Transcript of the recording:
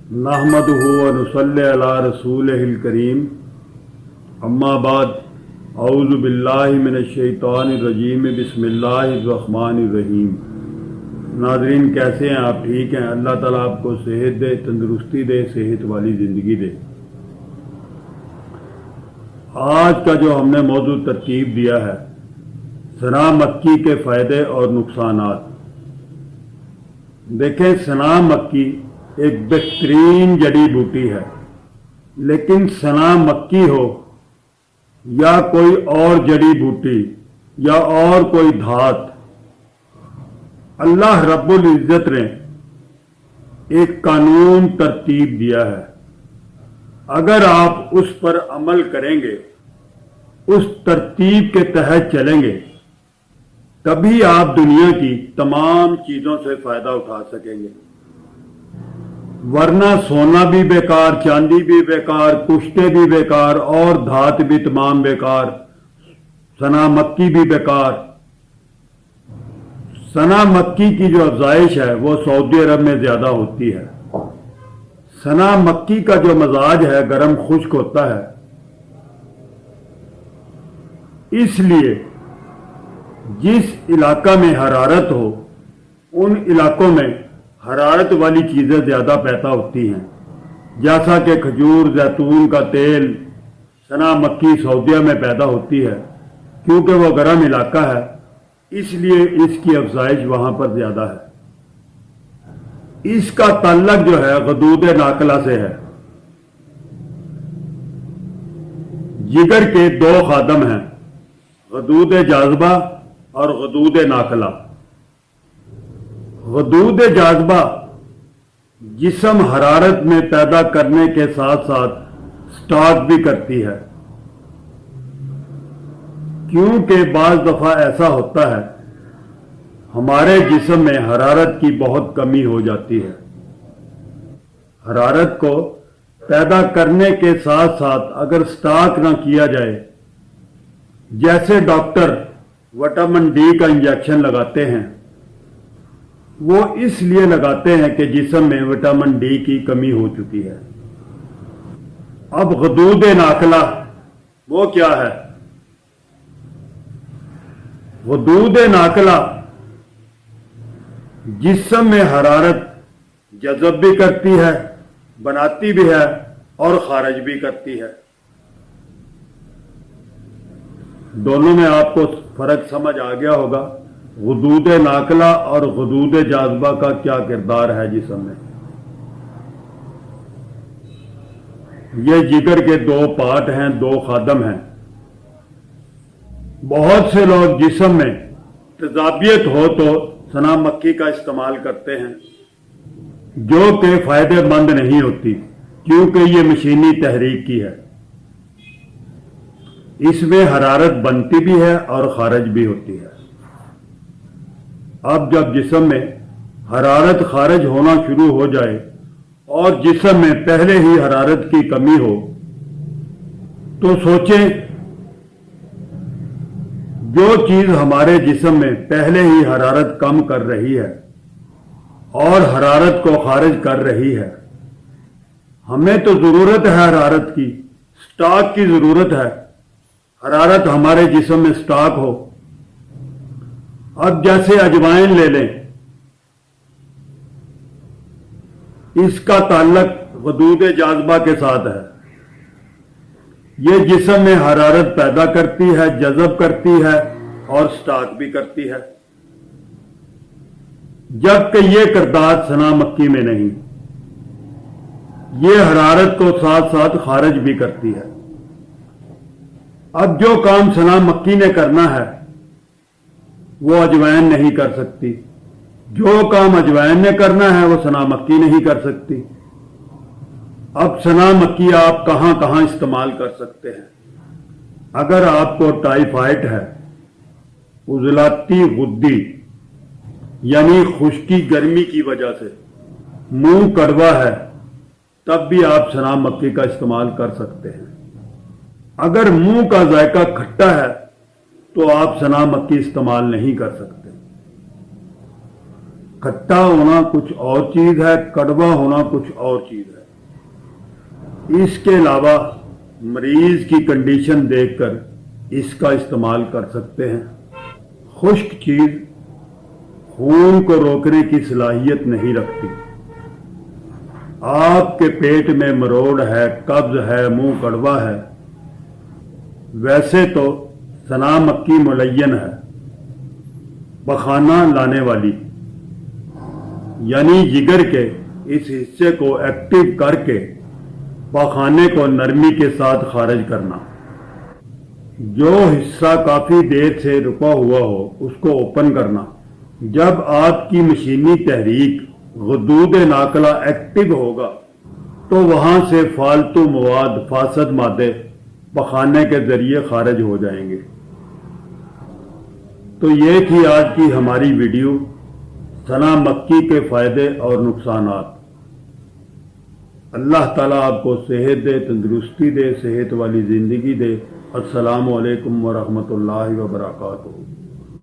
नहमदुहु व नुसल्ली अला रसूलिहिल करीम। अम्मा बाद, औज़ु बिल्लाहि मिनश शैतानिर रजीम, बिस्मिल्लाहिर रहमानिर रहीम। नाज़रीन, कैसे हैं आप? ठीक हैं? अल्लाह ताला आपको सेहत दे, तंदुरुस्ती दे, सेहत वाली ज़िंदगी दे। आज का जो हमने मौजू तरतीब दिया है, सना मक्की के फ़ायदे और नुकसानात। देखें, सना मक्की एक बेहतरीन जड़ी बूटी है, लेकिन सना मक्की हो या कोई और जड़ी बूटी या और कोई धात, अल्लाह रब्बुल इज़्ज़त ने एक कानून तरतीब दिया है। अगर आप उस पर अमल करेंगे, उस तरतीब के तहत चलेंगे, तभी आप दुनिया की तमाम चीजों से फायदा उठा सकेंगे। वरना सोना भी बेकार, चांदी भी बेकार, कुश्ते भी बेकार और धात भी तमाम बेकार, सना मक्की भी बेकार। सना मक्की की जो अफजाइश है वो सऊदी अरब में ज्यादा होती है। सना मक्की का जो मजाज है गर्म खुश्क होता है, इसलिए जिस इलाका में हरारत हो उन इलाकों में हरारत वाली चीजें ज्यादा पैदा होती हैं, जैसा कि खजूर, जैतून का तेल। सना मक्की सऊदीया में पैदा होती है क्योंकि वो गर्म इलाका है, इसलिए इसकी अफजाइश वहां पर ज्यादा है। इसका ताल्लुक जो है गदूद नाकला से है। जिगर के दो खादम हैं, गदूद जाज़बा और गदूद नाकला। गदूद जाज़बा जिस्म हरारत में पैदा करने के साथ साथ स्टॉक भी करती है, क्योंकि बाज़ दफा ऐसा होता है हमारे जिस्म में हरारत की बहुत कमी हो जाती है। हरारत को पैदा करने के साथ साथ अगर स्टॉक ना किया जाए, जैसे डॉक्टर विटामिन डी का इंजेक्शन लगाते हैं, वो इसलिए लगाते हैं कि जिस्म में विटामिन डी की कमी हो चुकी है। अब गदूद नाकला वो क्या है? गदूद नाकला जिस्म में हरारत जज़ब भी करती है, बनाती भी है और खारिज भी करती है। दोनों में आपको फर्क समझ आ गया होगा। गदूद नाकला और गदूद जाज़बा का क्या किरदार है जिस्म में। ये जिगर के दो पार्ट हैं, दो खादम हैं। बहुत से लोग जिस्म में तेजाबियत हो तो सना मक्की का इस्तेमाल करते हैं, जो कि फायदेमंद नहीं होती, क्योंकि ये मशीनी तहरीक की है। इसमें हरारत बनती भी है और खारिज भी होती है। अब जब जिस्म में हरारत खारिज होना शुरू हो जाए और जिस्म में पहले ही हरारत की कमी हो, तो सोचें, जो चीज हमारे जिस्म में पहले ही हरारत कम कर रही है और हरारत को खारिज कर रही है, हमें तो जरूरत है हरारत की, स्टॉक की जरूरत है। हरारत हमारे जिस्म में स्टॉक हो। अब जैसे अजवाइन ले लें, इसका ताल्लुक गदूद जाज़बा के साथ है। ये जिस्म में हरारत पैदा करती है, जज़ब करती है और स्टॉक भी करती है, जबकि ये किरदार सना मक्की में नहीं। ये हरारत को साथ साथ खारिज भी करती है। अब जो काम सना मक्की ने करना है वो अजवाइन नहीं कर सकती। जो काम अजवाइन ने करना है वो सना मक्की नहीं कर सकती। अब सना मक्की आप कहां कहां इस्तेमाल कर सकते हैं? अगर आपको टाइफाइड है, उजलाती गुद्दी यानी खुश्की गर्मी की वजह से मुंह कड़वा है, तब भी आप सना मक्की का इस्तेमाल कर सकते हैं। अगर मुंह का जायका खट्टा है तो आप सना मक्की इस्तेमाल नहीं कर सकते। کھٹا ہونا کچھ اور چیز ہے، کڑوا ہونا کچھ اور چیز ہے۔ اس کے علاوہ مریض کی کنڈیشن دیکھ کر اس کا استعمال کر سکتے ہیں۔ خشک چیز خون کو روکنے کی صلاحیت نہیں رکھتی۔ آپ کے پیٹ میں مروڑ ہے، قبض ہے، منہ کڑوا ہے، ویسے تو سنا مکی ملین ہے، پخانہ لانے والی، یعنی جگر کے اس حصے کو ایکٹیو کر کے پخانے کو نرمی کے ساتھ خارج کرنا۔ جو حصہ کافی دیر سے رکا ہوا ہو اس کو اوپن کرنا۔ جب آپ کی مشینی تحریک غدود ناقلہ ایکٹیو ہوگا تو وہاں سے فالتو مواد، فاسد مادے پخانے کے ذریعے خارج ہو جائیں گے۔ تو یہ تھی آج کی ہماری ویڈیو، سنا مکی کے فائدے اور نقصانات۔ اللہ تعالیٰ آپ کو صحت دے، تندرستی دے، صحت والی زندگی دے۔ السلام علیکم ورحمۃ اللہ وبرکاتہ۔